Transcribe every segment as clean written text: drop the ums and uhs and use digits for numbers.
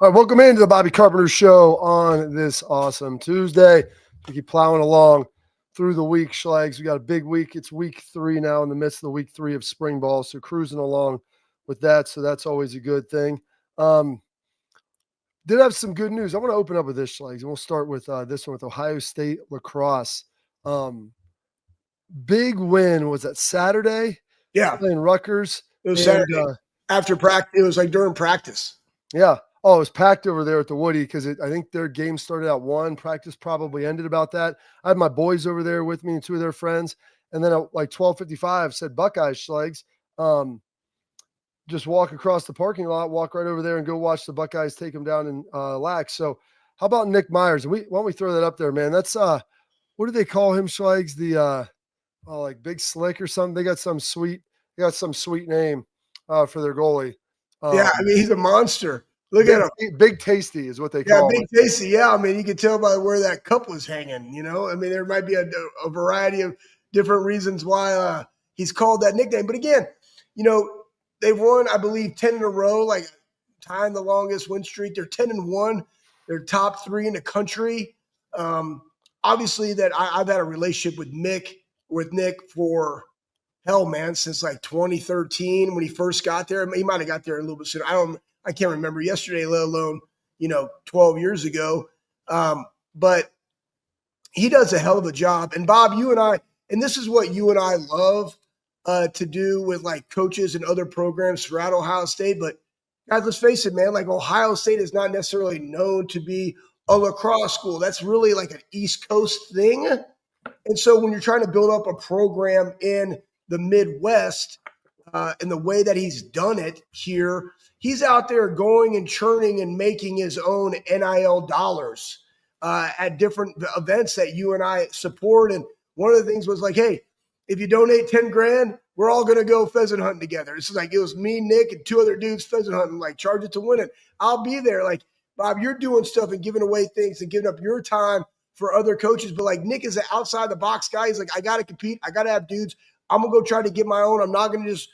All right, welcome into the Bobby Carpenter Show on this awesome Tuesday. We keep plowing along through the week, Schlags. We got a big week. It's week 3 now, in the midst of the week 3 of spring ball, so cruising along with that. So that's always a good thing. Did have some good news. I want to open up with this, Schlags, and we'll start with this one with Ohio State lacrosse. Big win. Was that Saturday? Yeah, Playing Rutgers. it was Saturday after practice. It was like during practice. Yeah. Oh, it was packed over there at the Woody because I think their game started at 1. Practice probably ended about that. I had my boys over there with me and 2 of their friends. And then at like 12:55 said Buckeyes, Schlegs. Just walk across the parking lot, walk right over there and go watch the Buckeyes take them down in Lax. So how about Nick Myers? Why don't we throw that up there, man? That's what do they call him, Schlegs? The like Big Slick or something. They got some sweet name for their goalie. Yeah, I mean, he's a monster. Look at him. Big Tasty is what they call him. Yeah, Big Tasty. Yeah, I mean, you can tell by where that cup was hanging, you know? I mean, there might be a variety of different reasons why he's called that nickname. But again, you know, they've won, I believe, 10 in a row, like tying the longest win streak. They're 10-1. They're top 3 in the country. Obviously, that I've had a relationship with Nick for hell, man, since like 2013 when he first got there. He might have got there a little bit sooner. I can't remember yesterday, let alone, 12 years ago. But he does a hell of a job. And Bob, you and I, and this is what you and I love to do with like coaches and other programs throughout Ohio State. But guys, let's face it, man, like Ohio State is not necessarily known to be a lacrosse school. That's really like an East Coast thing. And so when you're trying to build up a program in the Midwest, and the way that he's done it here, he's out there going and churning and making his own NIL dollars at different events that you and I support. And one of the things was like, hey, if you donate 10 grand, we're all going to go pheasant hunting together. It's like, it was me, Nick, and 2 other dudes pheasant hunting, like charge it to win it. I'll be there. Like, Bob, you're doing stuff and giving away things and giving up your time for other coaches. But like Nick is an outside the box guy. He's like, I got to compete. I got to have dudes. I'm going to go try to get my own. I'm not going to just,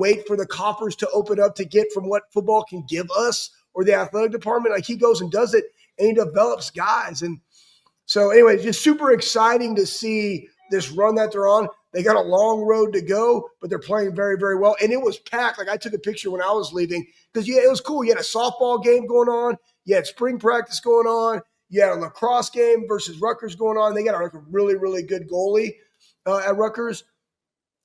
wait for the coffers to open up to get from what football can give us or the athletic department. Like he goes and does it and he develops guys. And so anyway, just super exciting to see this run that they're on. They got a long road to go, but they're playing very, very well. And it was packed. Like I took a picture when I was leaving because, yeah, it was cool. You had a softball game going on. You had spring practice going on. You had a lacrosse game versus Rutgers going on. They got a really, really good goalie at Rutgers.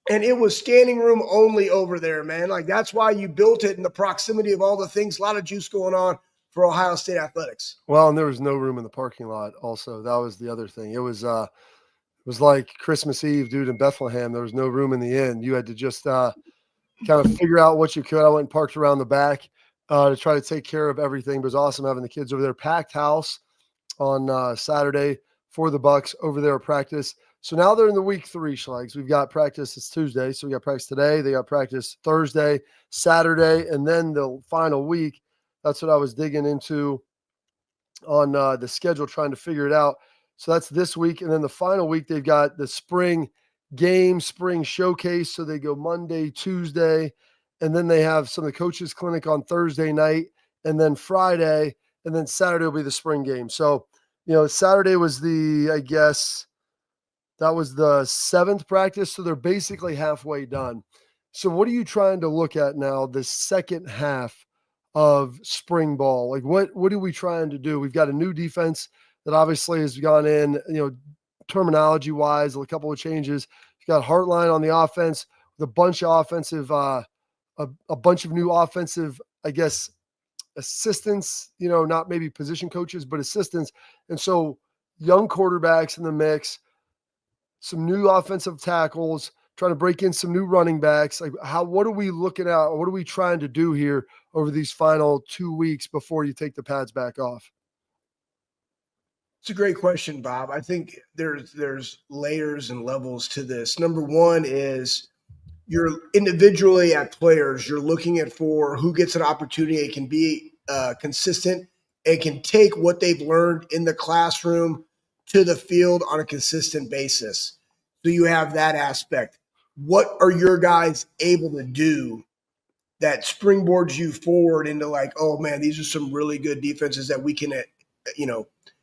And it was standing room only over there, man. Like that's why you built it in the proximity of all the things, a lot of juice going on for Ohio State athletics. Well, and there was no room in the parking lot also. That was the other thing. It was like Christmas Eve, dude, in Bethlehem. There was no room in the inn. You had to just kind of figure out what you could. I went and parked around the back to try to take care of everything. But it was awesome having the kids over there. Packed house on Saturday for the Bucks over there at practice. So now they're in the week 3, Schlags. We've got practice. It's Tuesday, so we got practice today. They got practice Thursday, Saturday, and then the final week. That's what I was digging into on the schedule, trying to figure it out. So that's this week. And then the final week, they've got the spring game, spring showcase. So they go Monday, Tuesday, and then they have some of the coaches clinic on Thursday night, and then Friday, and then Saturday will be the spring game. So, Saturday was that was the 7th practice. So they're basically halfway done. So what are you trying to look at now, the second half of spring ball? Like what are we trying to do? We've got a new defense that obviously has gone in, terminology wise, a couple of changes. You've got Hartline on the offense with a bunch of offensive, a bunch of new offensive, assistants, not maybe position coaches, but assistants. And so young quarterbacks in the mix, some new offensive tackles, trying to break in some new running backs. Like what are we looking at? What are we trying to do here over these final 2 weeks before you take the pads back off? It's a great question, Bob. I think there's layers and levels to this. Number one is you're individually at players. You're looking at for who gets an opportunity. It can be consistent. It can take what they've learned in the classroom to the field on a consistent basis. So you have that aspect. What are your guys able to do that springboards you forward into like, oh man, these are some really good defenses that we can,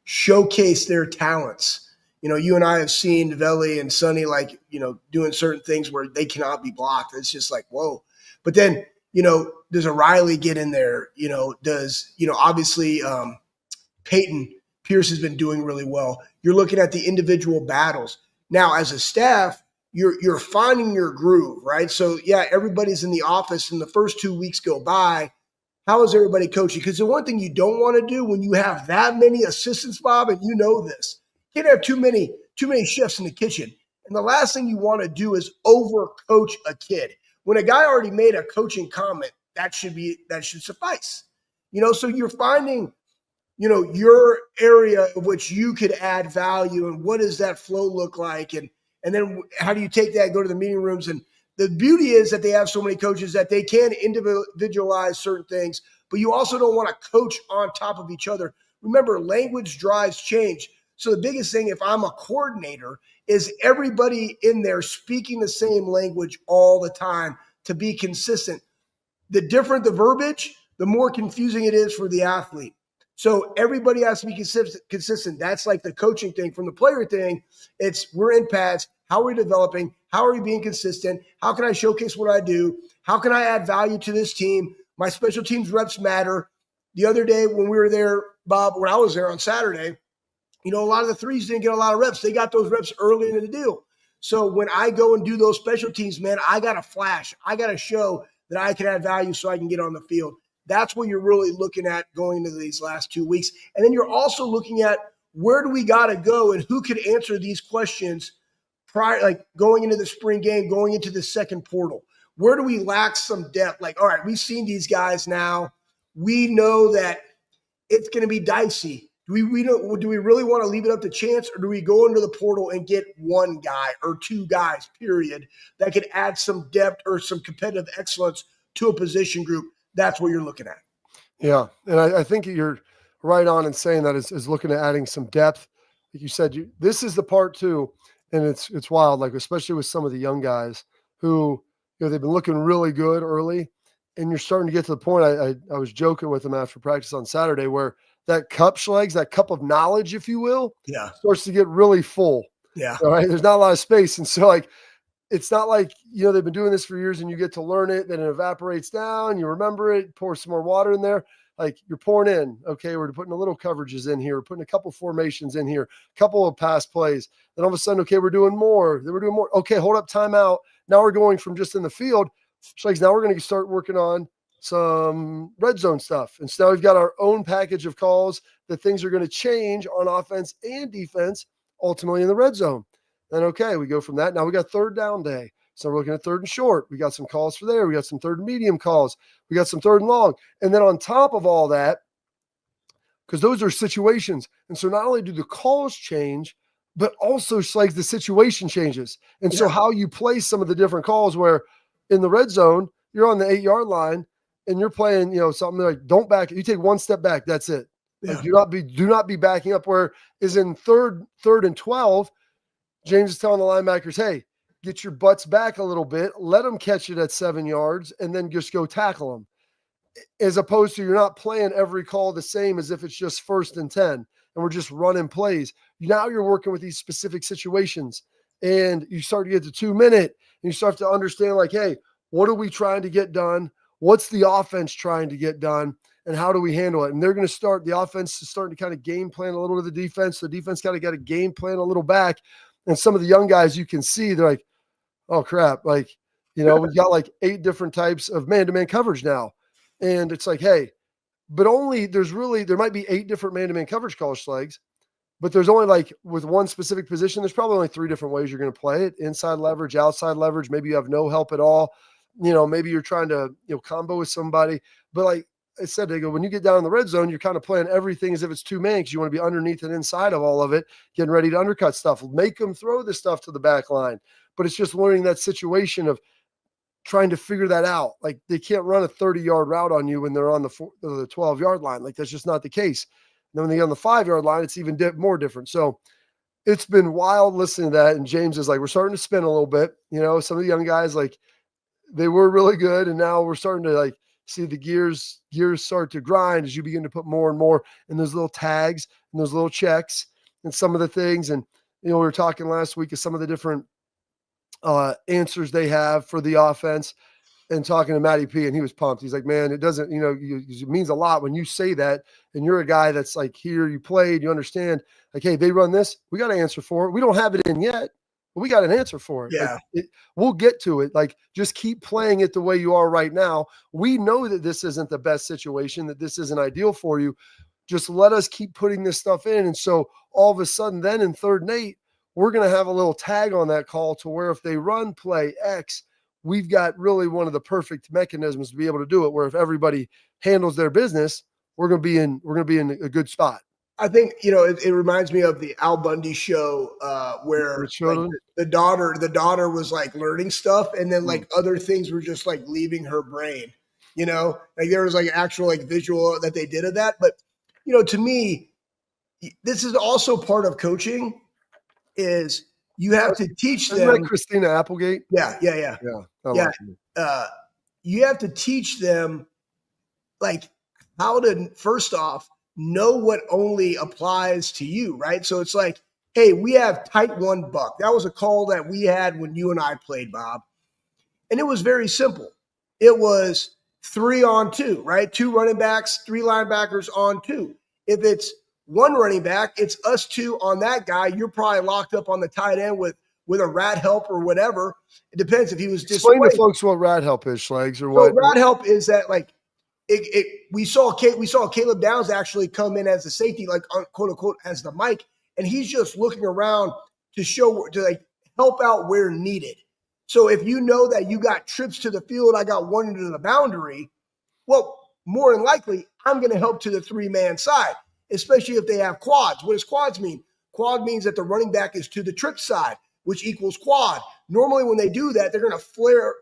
showcase their talents. You and I have seen Veli and Sonny doing certain things where they cannot be blocked. It's just like, whoa. But then, does a Riley get in there? Obviously Peyton Pierce has been doing really well. You're looking at the individual battles. Now, as a staff, you're finding your groove, right? So, yeah, everybody's in the office and the first 2 weeks go by. How is everybody coaching? Because the one thing you don't want to do when you have that many assistants, Bob, and you know this, you can't have too many chefs in the kitchen. And the last thing you want to do is overcoach a kid. When a guy already made a coaching comment, that should suffice. So you're finding your area of which you could add value and what does that flow look like? And then how do you take that, go to the meeting rooms? And the beauty is that they have so many coaches that they can individualize certain things, but you also don't want to coach on top of each other. Remember, language drives change. So the biggest thing, if I'm a coordinator, is everybody in there speaking the same language all the time to be consistent. The different the verbiage, the more confusing it is for the athlete. So everybody has to be consistent. That's like the coaching thing. From the player thing, we're in pads. How are we developing? How are we being consistent? How can I showcase what I do? How can I add value to this team? My special teams reps matter. The other day when we were there, Bob, when I was there on Saturday, a lot of the threes didn't get a lot of reps. They got those reps early in the deal. So when I go and do those special teams, man, I got to flash. I got to show that I can add value so I can get on the field. That's what you're really looking at going into these last 2 weeks. And then you're also looking at where do we got to go and who could answer these questions prior, like going into the spring game, going into the second portal. Where do we lack some depth? Like, all right, we've seen these guys now. We know that it's going to be dicey. Do we really want to leave it up to chance, or do we go into the portal and get one guy or two guys, period, that could add some depth or some competitive excellence to a position group? That's what you're looking at. Yeah. And I think you're right on in saying that is looking at adding some depth. Like you said, this is the part too. And it's wild, like, especially with some of the young guys who, they've been looking really good early. And you're starting to get to the point. I was joking with them after practice on Saturday where that cup schlegs, that cup of knowledge, if you will, starts to get really full. Yeah. All right. There's not a lot of space. And so it's not like, they've been doing this for years and you get to learn it, then it evaporates down, you remember it, pour some more water in there. Like you're pouring in, okay, we're putting a little coverages in here, we're putting a couple formations in here, a couple of pass plays. Then all of a sudden, okay, we're doing more. Then we're doing more. Okay, hold up, timeout. Now we're going from just in the field. So now we're going to start working on some red zone stuff. And so now we've got our own package of calls that things are going to change on offense and defense, ultimately in the red zone. Then, okay, we go from that. Now we got third down day. So we're looking at third and short. We got some calls for there. We got some third and medium calls. We got some third and long. And then on top of all that, because those are situations. And so not only do the calls change, but also like the situation changes. And so how you play some of the different calls where in the red zone, you're on the 8-yard line and you're playing, something like don't back. You take one step back. That's it. Yeah. Like, do not be backing up. Where is in third and 12, James is telling the linebackers, hey, get your butts back a little bit, let them catch it at 7 yards, and then just go tackle them. As opposed to you're not playing every call the same as if it's just 1st and 10 and we're just running plays. Now you're working with these specific situations and you start to get to 2 minute and you start to understand like, hey, what are we trying to get done? What's the offense trying to get done? And how do we handle it? And they're going to start, the offense is starting to kind of game plan a little to the defense. The defense kind of got to game plan a little back. And some of the young guys you can see, they're like, oh crap. Like, we've got like 8 different types of man-to-man coverage now. And it's like, hey, but there might be 8 different man-to-man coverage call schlegs, but there's only like with one specific position, there's probably only 3 different ways you're going to play it. Inside leverage, outside leverage. Maybe you have no help at all. Maybe you're trying to, combo with somebody, but like I said, they go, when you get down in the red zone, you're kind of playing everything as if it's 2 man because you want to be underneath and inside of all of it, getting ready to undercut stuff, make them throw the stuff to the back line. But it's just learning that situation of trying to figure that out. Like they can't run a 30-yard route on you when they're on the 12-yard line. Like that's just not the case. And then when they get on the 5-yard line, it's even more different. So it's been wild listening to that. And James is like, we're starting to spin a little bit. Some of the young guys, like they were really good. And now we're starting to like see the gears start to grind as you begin to put more and more in those little tags and those little checks and some of the things. And, we were talking last week of some of the different answers they have for the offense, and talking to Matty P, and he was pumped. He's like, man, it doesn't, it means a lot when you say that, and you're a guy that's like, here, you played, you understand, like, hey, they run this, we got to answer for it. We don't have it in yet, but we got an answer for it. Yeah. Like, we'll get to it. Like, just keep playing it the way you are right now. We know that this isn't the best situation, that this isn't ideal for you. Just let us keep putting this stuff in. And so all of a sudden then in 3rd and 8, we're going to have a little tag on that call to where if they run play X, we've got really one of the perfect mechanisms to be able to do it, where if everybody handles their business, we're going to be in a good spot. I think, it reminds me of the Al Bundy show where like, the daughter was like learning stuff, and then like other things were just like leaving her brain, like there was like actual like visual that they did of that. But, to me, this is also part of coaching is you have to teach them. Like Christina Applegate? Yeah. You have to teach them like how to, first off, know what only applies to you, right? So it's like, hey, we have tight one buck. That was a call that we had when you and I played, Bob. And it was very simple. It was 3 on 2, right? 2 running backs, 3 linebackers on 2. If it's 1 running back, it's us 2 on that guy. You're probably locked up on the tight end with a rat help or whatever. It depends if he was just. Explain to folks what rat help is, Schlags, or what. So rat help is that like we saw Caleb Downs actually come in as the safety, like quote unquote as the Mike, and he's just looking around to like help out where needed. So if you know that you got trips to the field, I got 1 into the boundary, well, more than likely I'm going to help to the 3-man side, especially if they have quads. What does quads mean? Quad means that the running back is to the trip side, which equals quad. Normally when they do that, they're going to flare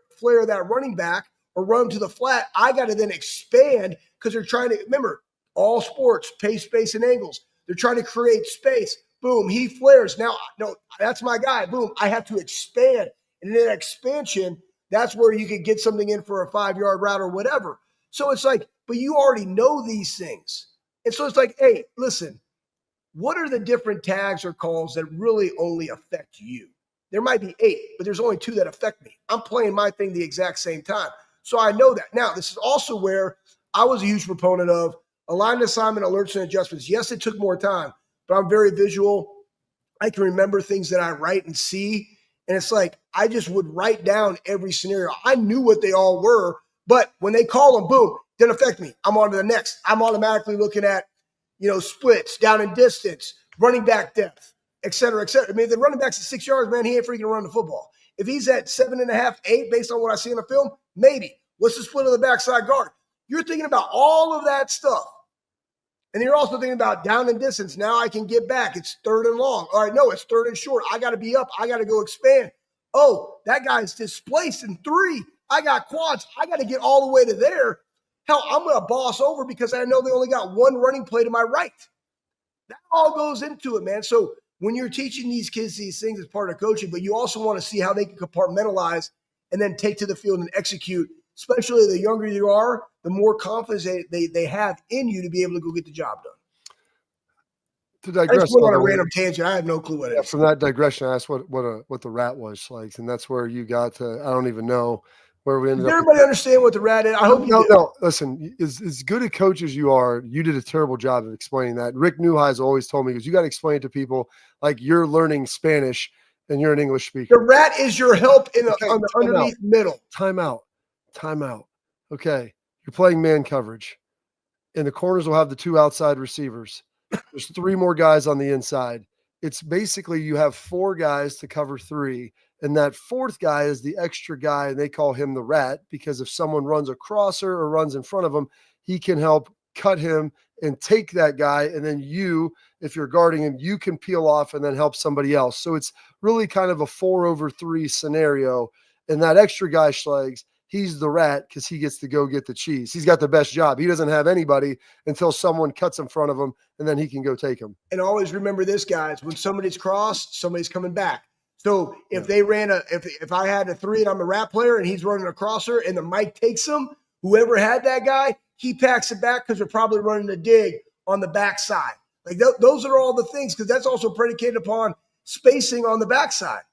that running back or run to the flat. I got to then expand because they're trying to, remember, all sports, pace, space, and angles. They're trying to create space. Boom, he flares. Now, no, that's my guy. Boom, I have to expand. And in that expansion, that's where you could get something in for a 5-yard route or whatever. So it's like, but you already know these things. And so it's like, hey, listen, what are the different tags or calls that really only affect you? There might be 8, but there's only 2 that affect me. I'm playing my thing the exact same time. So I know that. Now, this is also where I was a huge proponent of alignment assignment, alerts, and adjustments. Yes, it took more time, but I'm very visual. I can remember things that I write and see. And it's like, I just would write down every scenario. I knew what they all were, but when they call them, boom, didn't affect me. I'm on to the next. I'm automatically looking at, splits, down and distance, running back depth, et cetera, et cetera. I mean, if the running back's at 6 yards, man, he ain't freaking running the football. If he's at 7.5, 8, based on what I see in the film, maybe. What's the split of the backside guard? You're thinking about all of that stuff. And you're also thinking about down and distance. Now I can get back. It's 3rd and long. All right, no, it's 3rd and short. I got to be up. I got to go expand. Oh, that guy's displaced in 3. I got quads. I got to get all the way to there. Hell, I'm going to boss over because I know they only got 1 running play to my right. That all goes into it, man. So when you're teaching these kids these things as part of coaching, but you also want to see how they can compartmentalize and then take to the field and execute. Especially the younger you are, the more confidence they have in you to be able to go get the job done. To digress, I just went on a random tangent. I have no clue what it is. From that digression, I asked what the rat was like, and that's where you got to. I don't even know where we ended Does up. everybody understand what the rat is? I hope you do. No. Listen, as good a coach as you are, you did a terrible job of explaining that. Rick Neuheis always told me, because you got to explain it to people like you're learning Spanish and you're an English speaker. The rat is your help on the underneath middle. Time out. Okay, you're playing man coverage, and the corners will have the 2 outside receivers. There's 3 more guys on the inside. It's basically you have 4 guys to cover 3, and that 4th guy is the extra guy, and they call him the rat because if someone runs a crosser or runs in front of him, he can help cut him and take that guy, and then you, if you're guarding him, you can peel off and then help somebody else. So it's really kind of a 4-over-3 scenario, and that extra guy, Schlags, he's the rat because he gets to go get the cheese. He's got the best job. He doesn't have anybody until someone cuts in front of him, and then he can go take him. And always remember this, guys. When somebody's crossed, somebody's coming back. So if they ran if I had a 3 and I'm a wrap player and he's running a crosser and the mic takes him, whoever had that guy, he packs it back because they're probably running a dig on the backside. Like those are all the things, because that's also predicated upon spacing on the backside.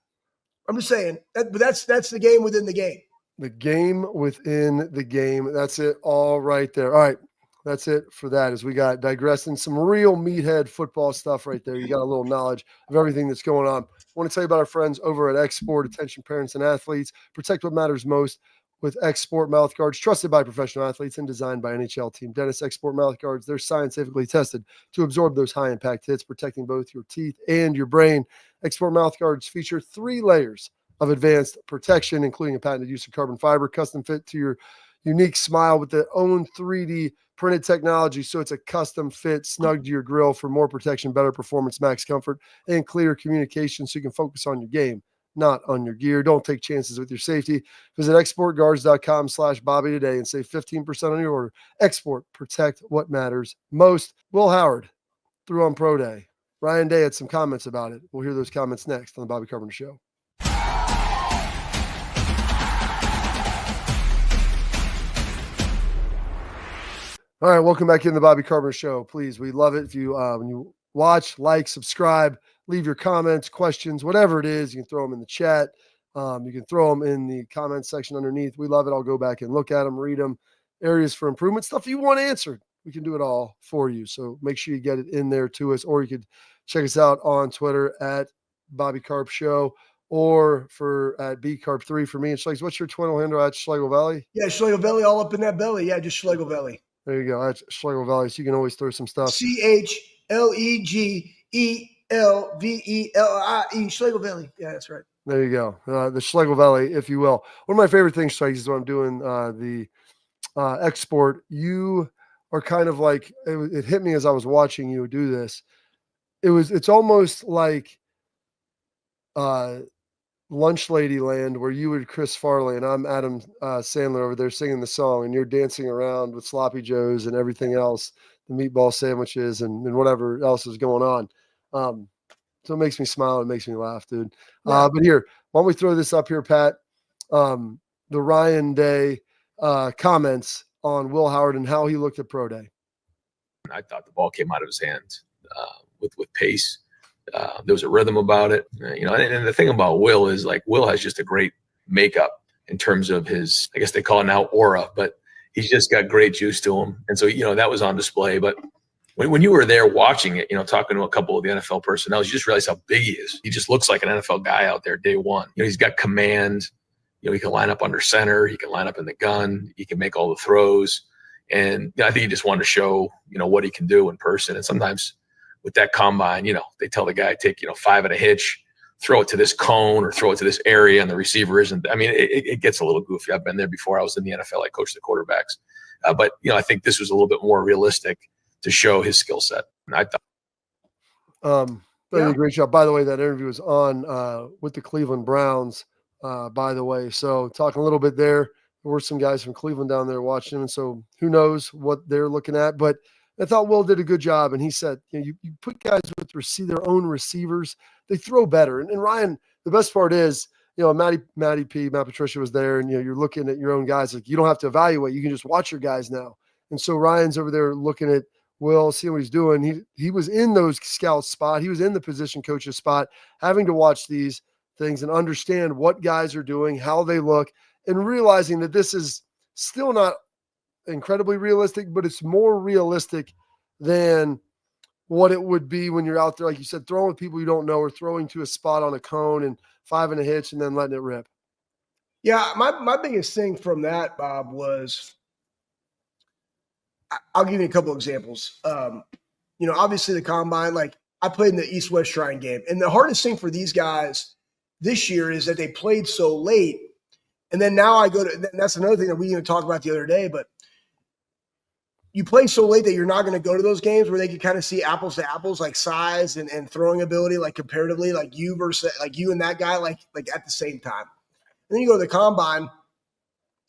I'm just saying but that's the game within the game. The game within the game. That's it all right there. All right. That's it for that, as we got digressing some real meathead football stuff right there. You got a little knowledge of everything that's going on. I want to tell you about our friends over at Export. Attention parents and athletes. Protect what matters most with Export mouth guards, trusted by professional athletes and designed by NHL team Dennis. Export mouth guards, they're scientifically tested to absorb those high-impact hits, protecting both your teeth and your brain. Export mouth guards feature 3 layers of advanced protection, including a patented use of carbon fiber, custom fit to your unique smile with their own 3D printed technology. So it's a custom fit, snug to your grill for more protection, better performance, max comfort, and clear communication so you can focus on your game, not on your gear. Don't take chances with your safety. Visit exportguards.com/Bobby today and save 15% on your order. Export, protect what matters most. Will Howard threw on Pro Day. Ryan Day had some comments about it. We'll hear those comments next on the Bobby Carpenter Show. All right, welcome back in the Bobby Carpenter Show. Please, we love it if you when you watch, like, subscribe, leave your comments, questions, whatever it is. You can throw them in the chat. You can throw them in the comments section underneath. We love it. I'll go back and look at them, read them. Areas for improvement, stuff you want answered. We can do it all for you. So make sure you get it in there to us, or you could check us out on Twitter at Bobby Carp Show, or at BCarp3 for me and Schlegel. What's your Twitter handle at Schlegel Valley? Yeah, Schlegel Valley, all up in that belly. Yeah, just Schlegel Valley. There you go. That's Schlegel Valley. So you can always throw some stuff. CHLEGELVELLIE, Schlegel Valley. Yeah, that's right. There you go. The Schlegel Valley, if you will. One of my favorite things, Schlegel, is when I'm doing the export. You are kind of like, it hit me as I was watching you do this. It's almost like Lunch Lady Land, where you and Chris Farley and I'm Adam Sandler over there singing the song, and you're dancing around with sloppy joes and everything else, the meatball sandwiches and whatever else is going on. So it makes me smile and makes me laugh, dude. Yeah. But here, why don't we throw this up here, Pat? The Ryan Day comments on Will Howard and how he looked at Pro Day. I thought the ball came out of his hands with pace. There was a rhythm about it, and the thing about Will is, like, Will has just a great makeup in terms of his, I guess they call it now aura, but he's just got great juice to him. And so, that was on display. But when you were there watching it, talking to a couple of the NFL personnel, you just realize how big he is. He just looks like an NFL guy out there day one. He's got command. He can line up under center. He can line up in the gun. He can make all the throws. And I think he just wanted to show, what he can do in person. And sometimes with that combine, they tell the guy, take, 5 at a hitch, throw it to this cone or throw it to this area, and the receiver isn't. I mean, it gets a little goofy. I've been there before. I was in the NFL. I coached the quarterbacks. But, I think this was a little bit more realistic to show his skill set. And I thought. Did a great job. By the way, that interview was on with the Cleveland Browns, by the way. So talking a little bit there. There were some guys from Cleveland down there watching him. And so who knows what they're looking at. But I thought Will did a good job, and he said, you put guys with their own receivers, they throw better. And Ryan, the best part is, Matt Patricia was there, and you're looking at your own guys. Like, you don't have to evaluate; you can just watch your guys now. And so Ryan's over there looking at Will, seeing what he's doing. He was in those scouts spot, he was in the position coach's spot, having to watch these things and understand what guys are doing, how they look, and realizing that this is still not incredibly realistic, but it's more realistic than what it would be when you're out there, like you said, throwing with people you don't know, or throwing to a spot on a cone and 5 and a hitch and then letting it rip. Yeah, my biggest thing from that, Bob, was, I'll give you a couple examples. Obviously the combine, like, I played in the East-West Shrine game, and the hardest thing for these guys this year is that they played so late. And then now that's another thing that we didn't talk about the other day, but you play so late that you're not going to go to those games where they can kind of see apples to apples, like size and throwing ability, like comparatively, like you and that guy, like at the same time. And then you go to the combine,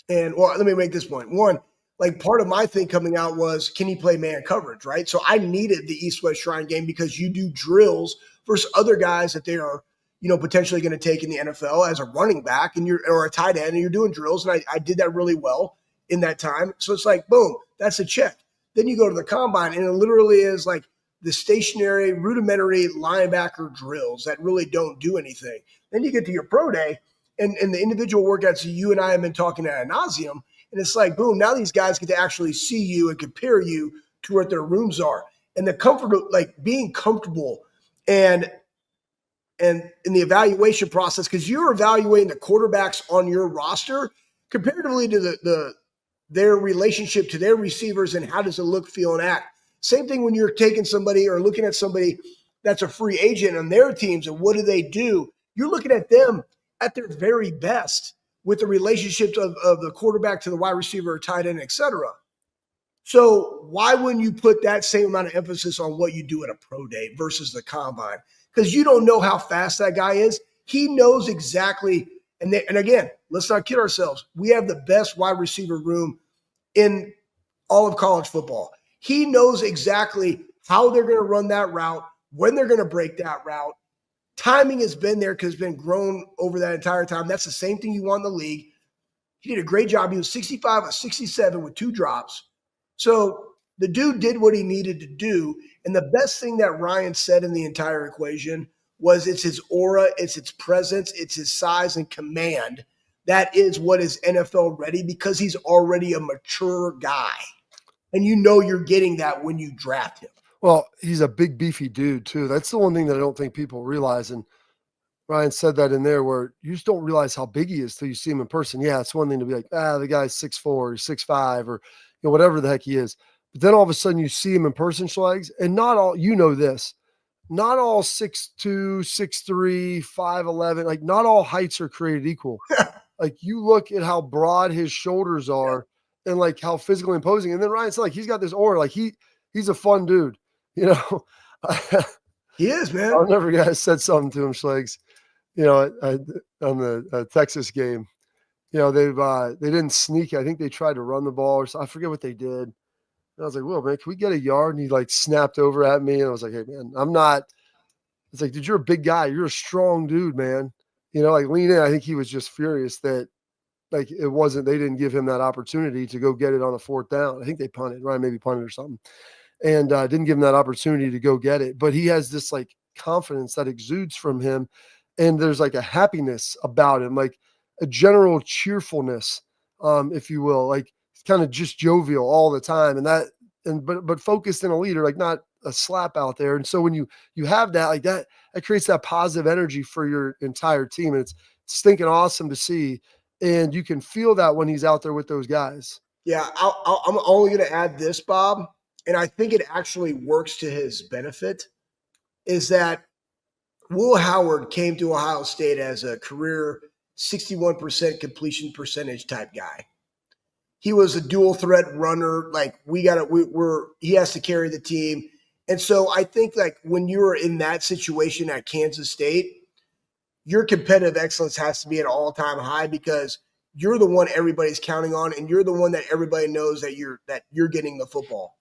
and, well, let me make this point. One, like, part of my thing coming out was, can he play man coverage, right? So I needed the East-West Shrine game because you do drills versus other guys that they are, potentially going to take in the NFL as a running back or a tight end, and you're doing drills. And I did that really well in that time. So it's like, boom, that's a check. Then you go to the combine, and it literally is like the stationary, rudimentary linebacker drills that really don't do anything. Then you get to your pro day and the individual workouts you and I have been talking ad nauseum. And it's like, boom, now these guys get to actually see you and compare you to what their rooms are. And the comfort of like being comfortable and in the evaluation process, because you're evaluating the quarterbacks on your roster comparatively to their relationship to their receivers and how does it look, feel, and act. Same thing when you're taking somebody or looking at somebody that's a free agent on their teams and what do they do? You're looking at them at their very best with the relationships of the quarterback to the wide receiver or tight end, et cetera. So why wouldn't you put that same amount of emphasis on what you do at a pro day versus the combine? Because you don't know how fast that guy is. He knows exactly. And again, let's not kid ourselves. We have the best wide receiver room in all of college football. He knows exactly how they're going to run that route, when they're going to break that route. Timing has been there because it's been grown over that entire time. That's the same thing you want in the league. He did a great job. He was 65 or 67 with 2 drops. So the dude did what he needed to do. And the best thing that Ryan said in the entire equation was it's his aura, it's its presence, it's his size and command. That is what is NFL ready because he's already a mature guy. And you're getting that when you draft him. Well, he's a big, beefy dude, too. That's the one thing that I don't think people realize. And Ryan said that in there where you just don't realize how big he is till you see him in person. Yeah, it's one thing to be like, the guy's 6'4", or 6'5", or whatever the heck he is. But then all of a sudden you see him in person, Schlegs, and not all, this, not all 6'2", 6'3", 5'11", like not all heights are created equal. Like you look at how broad his shoulders are and like how physically imposing. And then Ryan said like he's got this aura, like he's a fun dude, He is, man. I'll never forget I said something to him, Schlegs. On the Texas game, they didn't sneak. I think they tried to run the ball or so. I forget what they did. And I was like, well, man, can we get a yard? And he like snapped over at me. And I was like, hey, man, I'm not. It's like, dude, you're a big guy. You're a strong dude, man. Like lean in. I think he was just furious that like they didn't give him that opportunity to go get it on a 4th down. I think they punted. Ryan maybe punted or something. And didn't give him that opportunity to go get it. But he has this like confidence that exudes from him. And there's like a happiness about him, like a general cheerfulness, if you will, like kind of just jovial all the time. But focused in a leader, like not a slap out there. And so when you have that, like that creates that positive energy for your entire team. And it's stinking awesome to see. And you can feel that when he's out there with those guys. Yeah. I'm only going to add this, Bob. And I think it actually works to his benefit is that Will Howard came to Ohio State as a career 61% completion percentage type guy. He was a dual threat runner. Like he has to carry the team. And so I think like when you're in that situation at Kansas State, your competitive excellence has to be at an all-time high because you're the one everybody's counting on and you're the one that everybody knows that you're getting the football.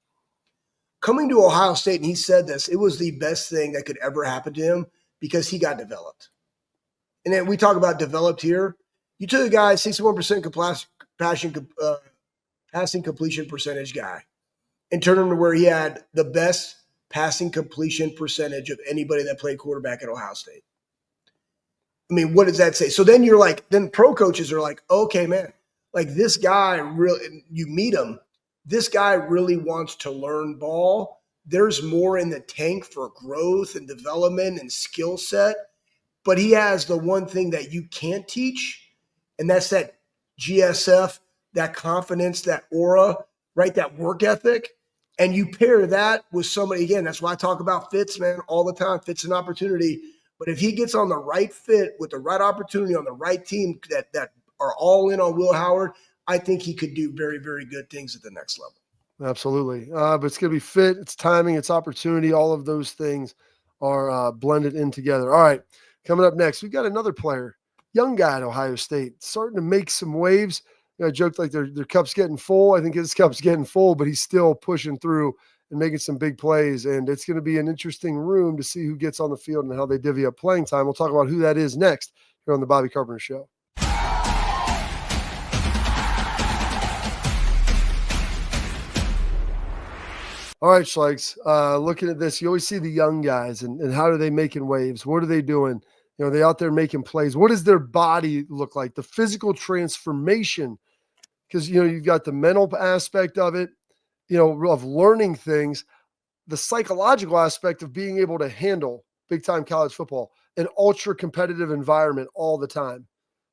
Coming to Ohio State, and he said this, it was the best thing that could ever happen to him because he got developed. And then we talk about developed here. You took a guy, 61% passing completion percentage guy, and turned him to where he had the best passing completion percentage of anybody that played quarterback at Ohio State. I mean, what does that say? So then then pro coaches are like, okay, man, like this guy really, you meet him, this guy really wants to learn ball. There's more in the tank for growth and development and skill set, but he has the one thing that you can't teach, and that's that GSF, that confidence, that aura, right? That work ethic. And you pair that with somebody, again, that's why I talk about fits, man, all the time. Fits an opportunity. But if he gets on the right fit with the right opportunity on the right team that are all in on Will Howard, I think he could do very, very good things at the next level. Absolutely. But it's going to be fit, it's timing, it's opportunity. All of those things are blended in together. All right, coming up next, we've got another player, young guy at Ohio State, starting to make some waves. I joked like their cup's getting full. I think his cup's getting full, but he's still pushing through and making some big plays. And it's going to be an interesting room to see who gets on the field and how they divvy up playing time. We'll talk about who that is next here on the Bobby Carpenter Show. All right, Schleiks, looking at this, you always see the young guys and how are they making waves? What are they doing? You know, they out there making plays. What does their body look like? The physical transformation, because, you know, you've got the mental aspect of it, you know, of learning things, the psychological aspect of being able to handle big-time college football, an ultra-competitive environment all the time.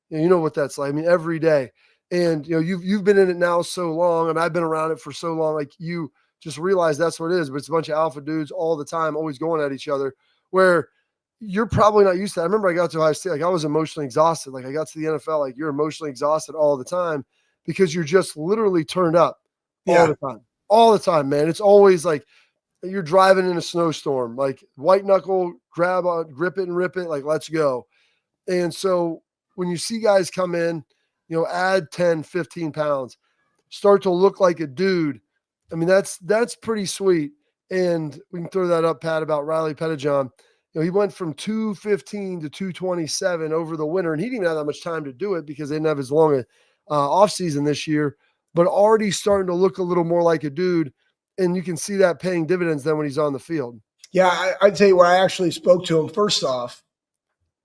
You know what that's like. I mean, every day. And, you know, you've been in it now so long, and I've been around it for so long, like you – just realize that's what it is. But it's a bunch of alpha dudes all the time, always going at each other, where you're probably not used to that. I remember I got to Ohio State, like I was emotionally exhausted. Like I got to the NFL, like you're emotionally exhausted all the time because you're just literally turned up all the time, man. It's always like you're driving in a snowstorm, like white knuckle, grip it and rip it, like let's go. And so when you see guys come in, you know, add 10, 15 pounds, start to look like a dude, I mean, that's pretty sweet. And we can throw that up, Pat, about Riley Pettijohn. You know, he went from 215 to 227 over the winter, and he didn't even have that much time to do it because they didn't have as long a offseason this year, but already starting to look a little more like a dude. And you can see that paying dividends then when he's on the field. Yeah, I'd tell you where I actually spoke to him. First off,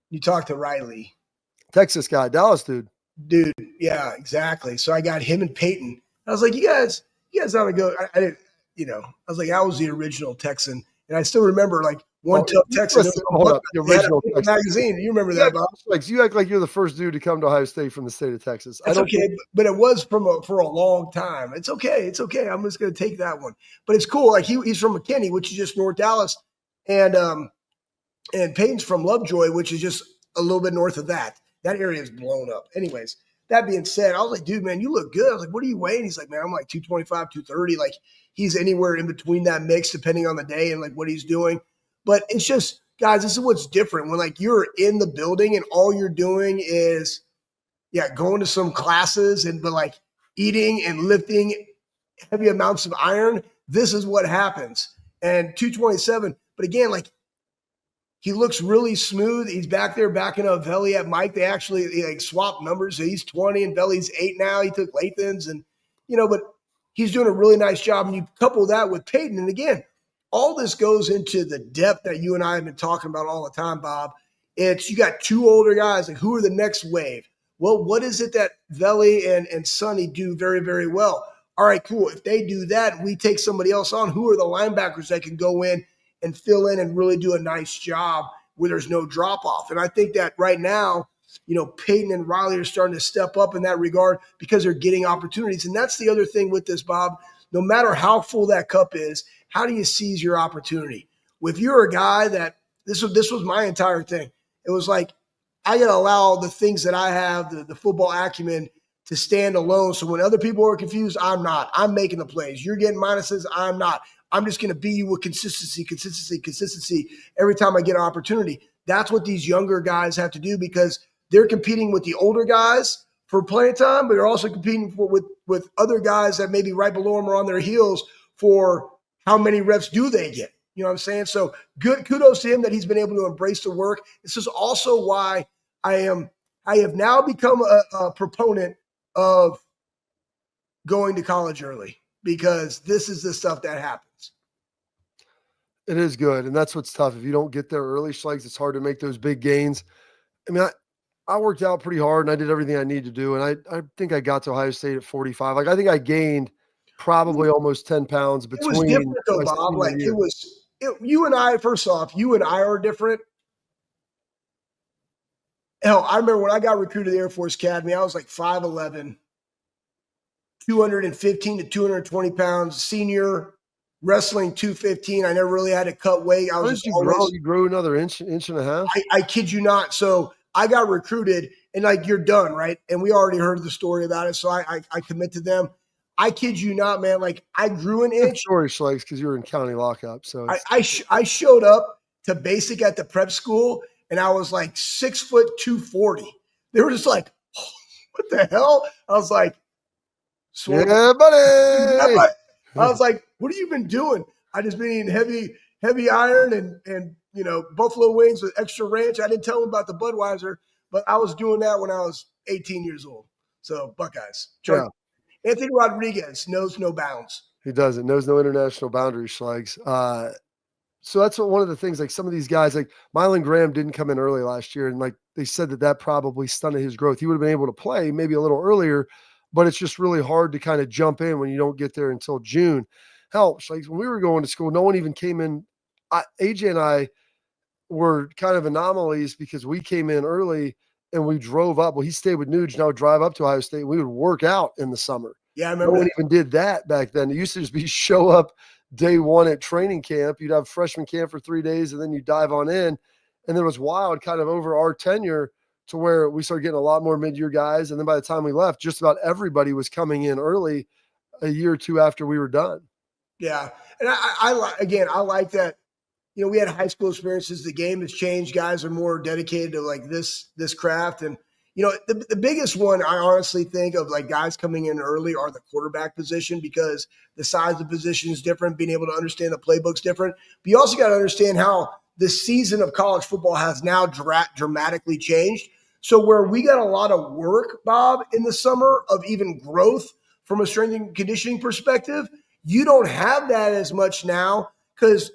you talked to Riley. Texas guy, Dallas dude. Dude, yeah, exactly. So I got him and Peyton. I was like, you guys ought to go. I didn't, you know, I was like, I was the original Texan. And I still remember like one tough Texan. Hold up, the original magazine. You remember that, Bob? Like you act like you're the first dude to come to Ohio State from the state of Texas. That's okay, but it was for a long time. It's okay. It's okay. I'm just going to take that one. But it's cool. Like he's from McKinney, which is just North Dallas. And Peyton's from Lovejoy, which is just a little bit north of that. That area is blown up. Anyways, that being said, I was like, dude, man, you look good. I was like, what are you weighing? He's like, man, I'm like 225, 230. Like he's anywhere in between that mix, depending on the day and like what he's doing. But it's just, guys, this is what's different when like you're in the building and all you're doing is, going to some classes but like eating and lifting heavy amounts of iron. This is what happens. And 227, but again, like he looks really smooth. He's back there backing up Veli at Mike. They actually like swapped numbers. So he's 20 and Veli's 8 now. He took Lathan's and, you know, but he's doing a really nice job. And you couple that with Peyton. And again, all this goes into the depth that you and I have been talking about all the time, Bob. It's you got two older guys. Like who are the next wave? Well, what is it that Veli and Sonny do very, very well? All right, cool. If they do that, we take somebody else on. Who are the linebackers that can go in and fill in and really do a nice job where there's no drop off? And I think that right now, you know, Peyton and Riley are starting to step up in that regard because they're getting opportunities. And that's the other thing with this, Bob. No matter how full that cup is, how do you seize your opportunity? If you're a guy that this was my entire thing. It was like, I got to allow the things that I have, the football acumen, to stand alone. So when other people are confused, I'm not. I'm making the plays. You're getting minuses. I'm not. I'm just going to be you with consistency every time I get an opportunity. That's what these younger guys have to do because they're competing with the older guys for playing time, but they're also competing with other guys that may be right below them or on their heels for how many reps do they get. You know what I'm saying? So good kudos to him that he's been able to embrace the work. This is also why I have now become a proponent of going to college early because this is the stuff that happens. It is good. And that's what's tough. If you don't get there early, Schleiks, it's hard to make those big gains. I mean, I worked out pretty hard and I did everything I needed to do. And I think I got to Ohio State at 45. Like, I think I gained probably almost 10 pounds between. It was different though, Bob. Like you and I, first off, you and I are different. Hell, I remember when I got recruited to the Air Force Academy, I was like 5'11", 215 to 220 pounds, senior, wrestling 215. I never really had to cut weight. I was you grew another inch and a half? I kid you not. So I got recruited and like, you're done, right? And we already heard the story about it. So I commit to them. I kid you not, man. Like I grew an inch. Sorry, Schleiks, because you were in county lockup. So I showed up to basic at the prep school and I was like 6 foot 240. They were just like, oh, what the hell? I was like, yeah, buddy. I was like, what have you been doing? I just been eating heavy iron and buffalo wings with extra ranch. I didn't tell him about the Budweiser, but I was doing that when I was 18 years old. So Buckeyes. Yeah. Anthony Rodriguez knows no bounds. He doesn't. Knows no international boundaries, Schlegs. So that's one of the things, like some of these guys, like Mylan Graham didn't come in early last year. And like they said that probably stunted his growth. He would have been able to play maybe a little earlier, but it's just really hard to kind of jump in when you don't get there until June. Hell, like when we were going to school, no one even came in. AJ and I were kind of anomalies because we came in early and we drove up. Well, he stayed with Nuge, and I would drive up to Ohio State. We would work out in the summer. Yeah, I remember no one even did that back then. It used to just be show up day one at training camp. You'd have freshman camp for 3 days, and then you dive on in. And then it was wild kind of over our tenure to where we started getting a lot more mid-year guys. And then by the time we left, just about everybody was coming in early a year or two after we were done. Yeah. And I like that. We had high school experiences. The game has changed. Guys are more dedicated to like this craft. And, the biggest one I honestly think of like guys coming in early are the quarterback position, because the size of the position is different, being able to understand the playbook's different. But you also got to understand how the season of college football has now dramatically changed. So where we got a lot of work, Bob, in the summer of even growth from a strength and conditioning perspective, you don't have that as much now, because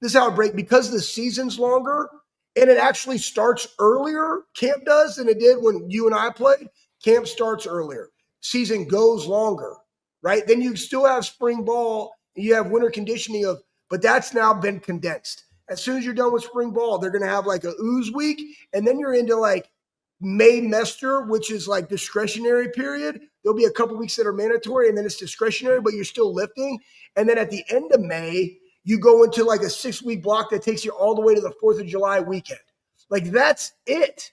this is how it breaks, because the season's longer and it actually starts earlier, camp does, than it did when you and I played. Camp starts earlier. Season goes longer, right? Then you still have spring ball and you have winter conditioning but that's now been condensed. As soon as you're done with spring ball, they're going to have like a ooze week, and then you're into like May Mester, which is like discretionary period. There'll be a couple weeks that are mandatory, and then it's discretionary, but you're still lifting. And then at the end of May, you go into like a 6-week block that takes you all the way to the 4th of July weekend. Like that's it.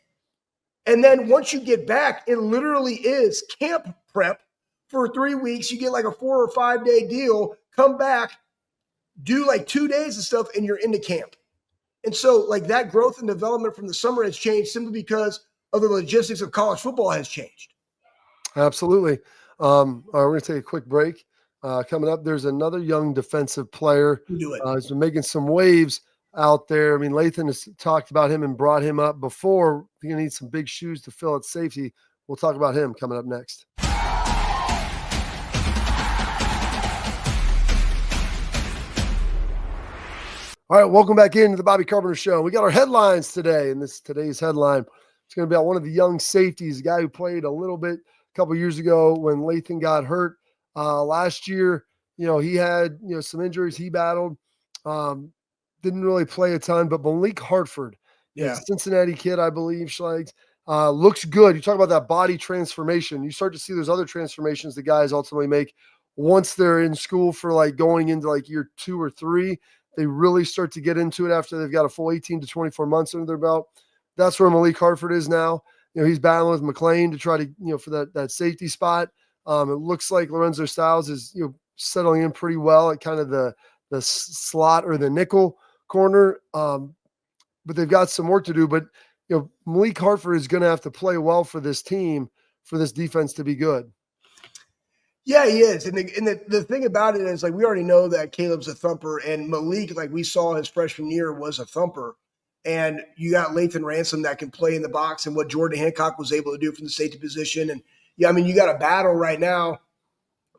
And then once you get back, it literally is camp prep for 3 weeks. You get like a 4 or 5 day deal, come back, do like 2 days of stuff, and you're into camp. And so like that growth and development from the summer has changed simply because of the logistics of college football has changed. Absolutely. All right, we're going to take a quick break. Coming up, there's another young defensive player who's been making some waves out there. I mean, Lathan has talked about him and brought him up before. He's going to need some big shoes to fill at safety. We'll talk about him coming up next. All right, welcome back into the Bobby Carpenter Show. We got our headlines today, and today's headline is going to be about one of the young safeties, a guy who played a little bit a couple years ago when Lathan got hurt. Last year, he had, some injuries he battled. Didn't really play a ton, but Malik Hartford, Cincinnati kid, I believe, Schlegs, looks good. You talk about that body transformation. You start to see those other transformations the guys ultimately make once they're in school for like going into like year 2 or 3. They really start to get into it after they've got a full 18 to 24 months under their belt. That's where Malik Hartford is now. He's battling with McLean to try to, for that safety spot. It looks like Lorenzo Styles is, settling in pretty well at kind of the slot or the nickel corner. But they've got some work to do. But, Malik Hartford is going to have to play well for this team, for this defense to be good. Yeah, he is. And the thing about it is, like, we already know that Caleb's a thumper, and Malik, like we saw his freshman year, was a thumper. And you got Lathan Ransom that can play in the box, and what Jordan Hancock was able to do from the safety position. And yeah, I mean, you got a battle right now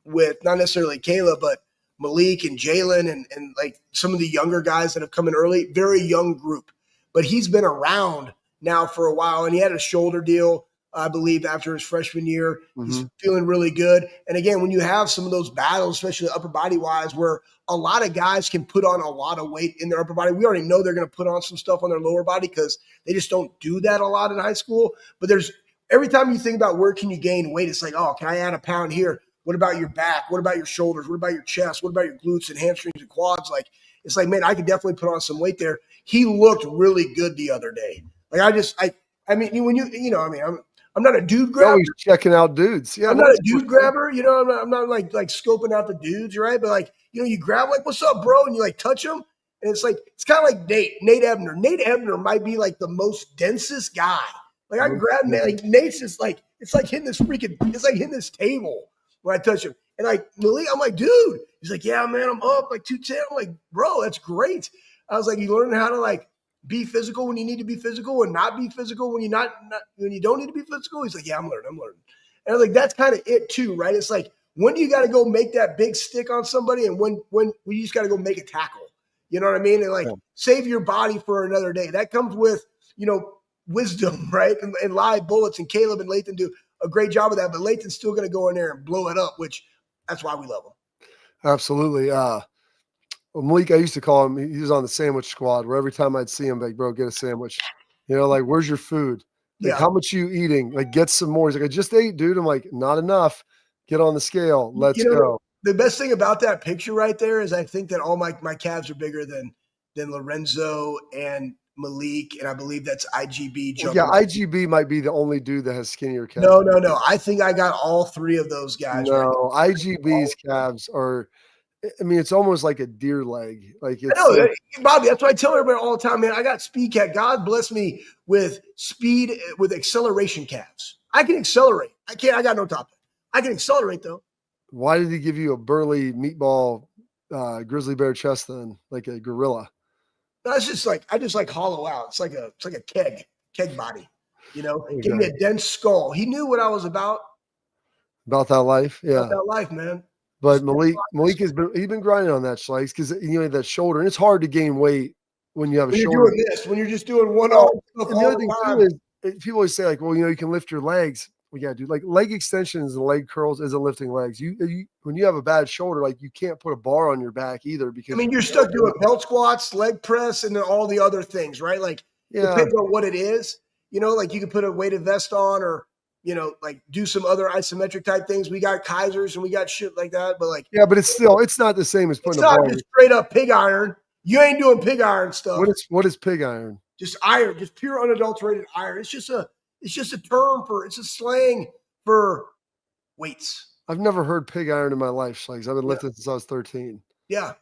with not necessarily Caleb, but Malik and Jalen and like some of the younger guys that have come in early, very young group. But he's been around now for a while, and he had a shoulder deal, I believe, after his freshman year. Mm-hmm. He's feeling really good. And again, when you have some of those battles, especially upper body wise, where a lot of guys can put on a lot of weight in their upper body, we already know they're going to put on some stuff on their lower body because they just don't do that a lot in high school. But every time you think about where can you gain weight, it's like, oh, can I add a pound here? What about your back? What about your shoulders? What about your chest? What about your glutes and hamstrings and quads? Like, it's like, man, I could definitely put on some weight there. He looked really good the other day. Like, I'm not a dude grabber. Always checking out dudes. Yeah, I'm not a dude grabber. I'm not like scoping out the dudes, right? But like, you grab like, what's up, bro? And you like touch them. And it's like, it's kind of like Nate Ebner. Nate Ebner might be like the most densest guy. Like I grab Nate, like Nate's just like, it's like hitting this table when I touch him. And like Malik, I'm like, dude. He's like, yeah, man, I'm up like 210. I'm like, bro, that's great. I was like, you learn how to like be physical when you need to be physical and not be physical when when you don't need to be physical. He's like, yeah, I'm learning. And I was like, that's kind of it too, right? It's like, when do you got to go make that big stick on somebody, and when you just got to go make a tackle? You know what I mean? And like, save your body for another day. That comes with, wisdom, right? And live bullets. And Caleb and Lathan do a great job of that. But Lathan's still going to go in there and blow it up, which that's why we love him. Absolutely. Malik, I used to call him, he was on the sandwich squad, where every time I'd see him, like, bro, get a sandwich. Like, where's your food? Like, how much are you eating? Like, get some more. He's like, I just ate, dude. I'm like, not enough. Get on the scale. Let's go. The best thing about that picture right there is I think that all my calves are bigger than Lorenzo and Malik, and I believe that's IGB. IGB might be the only dude that has skinnier calves. No. I think I got all three of those guys. No, right. IGB's calves are, it's almost like a deer leg. Like, it's Bobby, that's what I tell everybody all the time, man. I got speed cat. God bless me with speed, with acceleration calves. I can accelerate. I got no top. I can accelerate though. Why did he give you a burly meatball grizzly bear chest then, like a gorilla? That's just like, I just like hollow out. It's like a keg body, Okay. Give me a dense skull. He knew what I was about. About that life. Yeah. About that life, man. But Malik he's been grinding on that, Schleiks, because that shoulder, and it's hard to gain weight when you have a shoulder. You're doing this, when you're just doing one arm. And the other thing too is, people always say like, well, you can lift your legs. Well, yeah, dude, like leg extensions and leg curls isn't lifting legs. You when you have a bad shoulder, like you can't put a bar on your back either, because you're stuck doing belt squats, leg press, and then all the other things, right? Like, depends on what it is. Like you can put a weighted vest on, or like do some other isometric type things. We got Kaisers and we got shit like that, but like, but it's not the same as putting a bar. It's not just straight up pig iron. You ain't doing pig iron stuff. What is pig iron? Just iron, just pure unadulterated iron. It's just a term it's a slang for weights. I've never heard pig iron in my life, Schleiks. I've been lifting since I was 13. Yeah.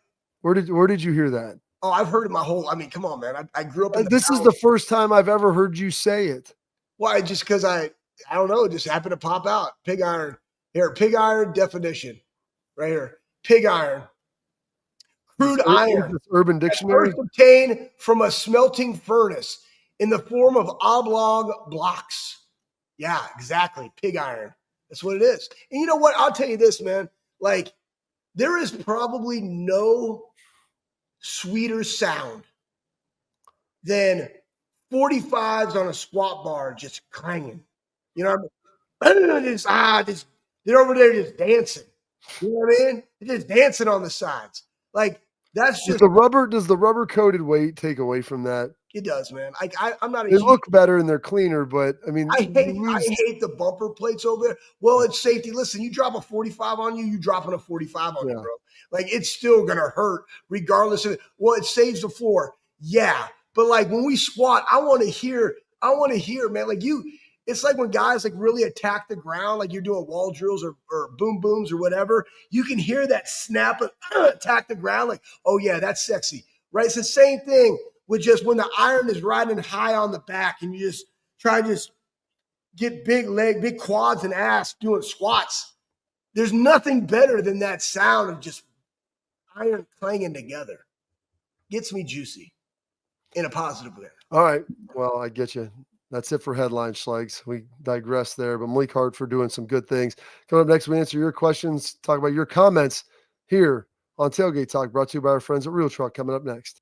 Where did you hear that? Oh, I've heard it my whole. Come on, man. I grew up in this is the first time I've ever heard you say it. Why? Just because I don't know. It just happened to pop out. Pig iron. Here, pig iron definition. Right here. Pig iron. Crude iron. Urban Dictionary. First obtained from a smelting furnace in the form of oblong blocks. Yeah, exactly. Pig iron. That's what it is. And you know what? I'll tell you this, man. Like, there is probably no sweeter sound than 45s on a squat bar just clanging. You know what I mean? They're over there just dancing. You know what I mean? They're just dancing on the sides. Like, that's just does the rubber coated weight take away from that? It does, man. I'm not. They look better and they're cleaner, but I hate the bumper plates over there. Well, it's safety. Listen, you drop a 45 on you dropping a 45 on you, bro. Like, it's still gonna hurt regardless of it. Well, it saves the floor. Yeah, but like when we squat, I want to hear, man. Like it's like when guys like really attack the ground, like you're doing wall drills or boom booms or whatever. You can hear that snap of attack the ground. Like, oh yeah, that's sexy, right? It's the same thing with just when the iron is riding high on the back and you just try to just get big quads and ass doing squats. There's nothing better than that sound of just iron clanging together. Gets me juicy in a positive way. All right. Well, I get you. That's it for headline Schleiks. We digress there, but Malik Hartford doing some good things. Coming up next, we answer your questions, talk about your comments here on Tailgate Talk, brought to you by our friends at Real Truck. Coming up next.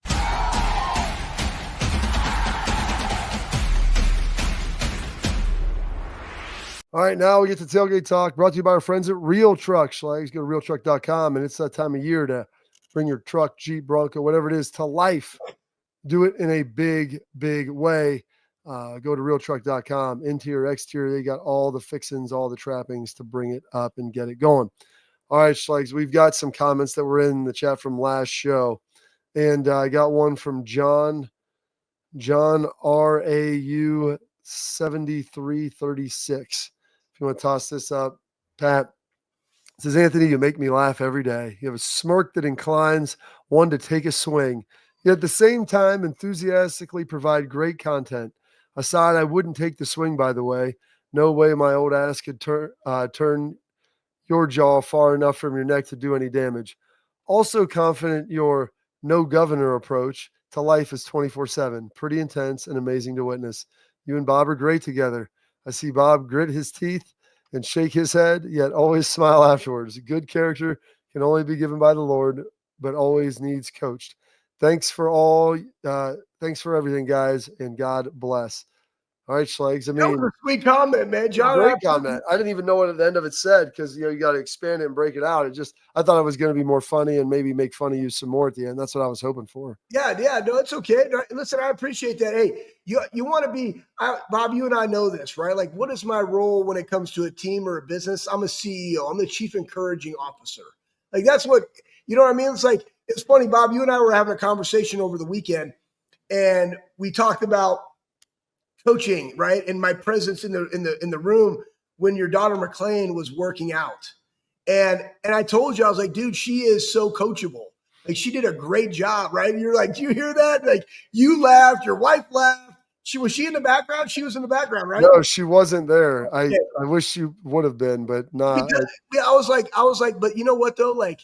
All right, now we get to Tailgate Talk, brought to you by our friends at Real Truck. Schleiks, go to realtruck.com, and it's that time of year to bring your truck, Jeep, Bronco, whatever it is, to life. Do it in a big, big way. Go to realtruck.com, interior, exterior. They got all the fixings, all the trappings to bring it up and get it going. All right, Schleiks, we've got some comments that were in the chat from last show. And I got one from John RAU 7336. If you want to toss this up, Pat. It says, Anthony, you make me laugh every day. You have a smirk that inclines one to take a swing. Yet at the same time, enthusiastically provide great content. A side I wouldn't take the swing, by the way. No way my old ass could turn your jaw far enough from your neck to do any damage. Also confident your no governor approach to life is 24/7. Pretty intense and amazing to witness. You and Bob are great together. I see Bob grit his teeth and shake his head, yet always smile afterwards. Good character can only be given by the Lord, but always needs coached. Thanks for everything, guys, and God bless. All right, Schlegs. I That mean, was a sweet comment, man. John, great comment. I didn't even know what at the end of it said because you got to expand it and break it out. I thought it was going to be more funny and maybe make fun of you some more at the end. That's what I was hoping for. Yeah, no, it's okay. No, listen, I appreciate that. Hey, you want to be, Bob, you and I know this, right? Like, what is my role when it comes to a team or a business? I'm a CEO. I'm the chief encouraging officer. Like, that's what, you know what I mean? It's like, it's funny, Bob, you and I were having a conversation over the weekend, and we talked about coaching, right? And my presence in the room when your daughter McLean was working out. And I told you, I was like, dude, she is so coachable. Like, she did a great job, right? And you're like, do you hear that? Like, you laughed, your wife laughed. Was she in the background? She was in the background, right? No, she wasn't there. I wish she would have been, but not. I was like, but you know what though? Like,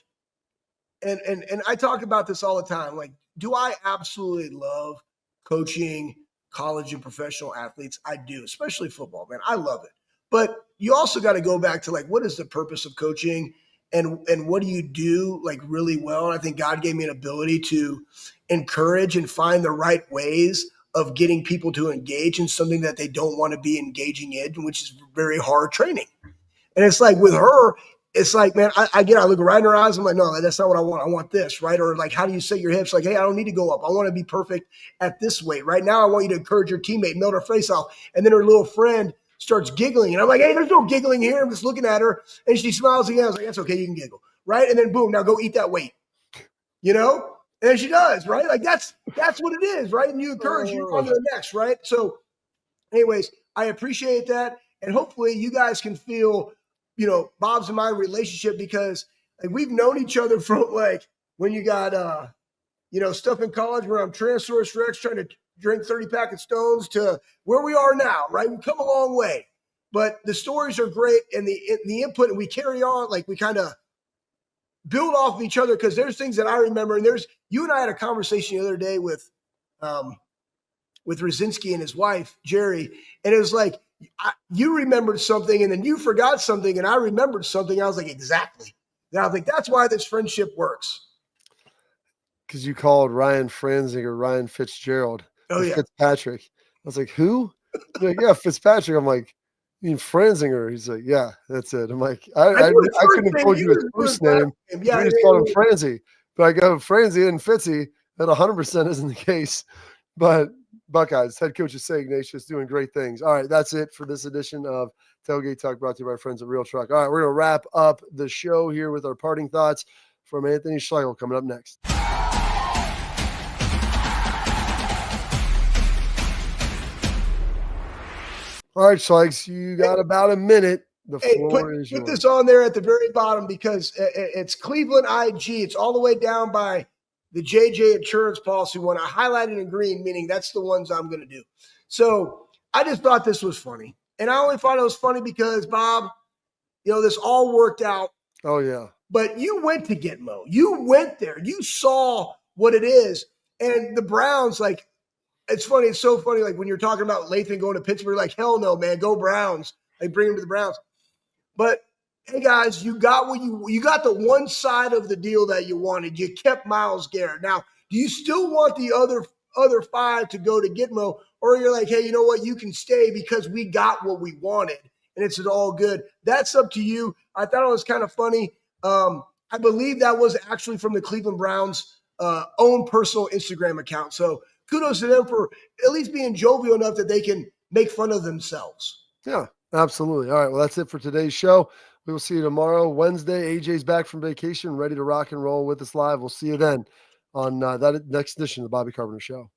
and I talk about this all the time. Like, do I absolutely love coaching college and professional athletes? I do, especially football, man. I love it. But you also got to go back to, like, what is the purpose of coaching, and what do you do, like, really well? And I think God gave me an ability to encourage and find the right ways of getting people to engage in something that they don't want to be engaging in, which is very hard training. And it's like with her, it's like, man, I look right in her eyes. I'm like, no, that's not what I want. I want this, right? Or like, how do you set your hips? Like, hey, I don't need to go up. I want to be perfect at this weight. Right now, I want you to encourage your teammate, melt her face off. And then her little friend starts giggling. And I'm like, hey, there's no giggling here. I'm just looking at her. And she smiles again. I was like, that's okay. You can giggle, right? And then boom, now go eat that weight, you know? And then she does, right? Like, that's what it is, right? And you encourage you on to the next, right? So anyways, I appreciate that. And hopefully you guys can feel, you know, Bob's and my relationship, because like, we've known each other from, like, when you got, you know, stuff in college where I'm Tyrannosaurus Rex trying to drink 30 pack of Stones to where we are now, right? We've come a long way, but the stories are great, and the input, and we carry on, like, we kind of build off of each other, because there's things that I remember. And you and I had a conversation the other day with Rosinski and his wife, Jerry. And it was like, you remembered something, and then you forgot something, and I remembered something. I was like, exactly. And I was like, that's why this friendship works. Because you called Ryan Franzinger Ryan Fitzgerald. Oh, yeah. Fitzpatrick. I was like, who? Like, yeah, Fitzpatrick. I'm like, you mean Franzinger? He's like, yeah, that's it. I'm like, I couldn't have told you his first name. Yeah, we just called him Franzi. But I go, Franzi and Fitzy. That 100% isn't the case. But Buckeyes head coach is St. Ignatius, doing great things. All right, that's it for this edition of Tailgate Talk, brought to you by our friends at Real Truck. All right, we're going to wrap up the show here with our parting thoughts from Anthony Schlegel coming up next. All right, Schlegs, you got about a minute. The floor is yours. Put this on there at the very bottom, because it's Cleveland IG. It's all the way down by the JJ insurance policy one. I highlighted in green, meaning that's the ones I'm going to do. So I just thought this was funny. And I only thought it was funny because, Bob, you know, this all worked out. Oh, yeah. But you went to Gitmo. You went there. You saw what it is. And the Browns, like, it's funny. It's so funny. Like, when you're talking about Lathan going to Pittsburgh, like, hell no, man, go Browns. Like, bring him to the Browns. But hey, guys, you got you got the one side of the deal that you wanted. You kept Myles Garrett. Now, do you still want the other 5 to go to Gitmo, or you're like, hey, you know what? You can stay because we got what we wanted, and it's all good. That's up to you. I thought it was kind of funny. I believe that was actually from the Cleveland Browns' own personal Instagram account. So kudos to them for at least being jovial enough that they can make fun of themselves. Yeah, absolutely. All right, well, that's it for today's show. We will see you tomorrow, Wednesday. AJ's back from vacation, ready to rock and roll with us live. We'll see you then on that next edition of the Bobby Carpenter Show.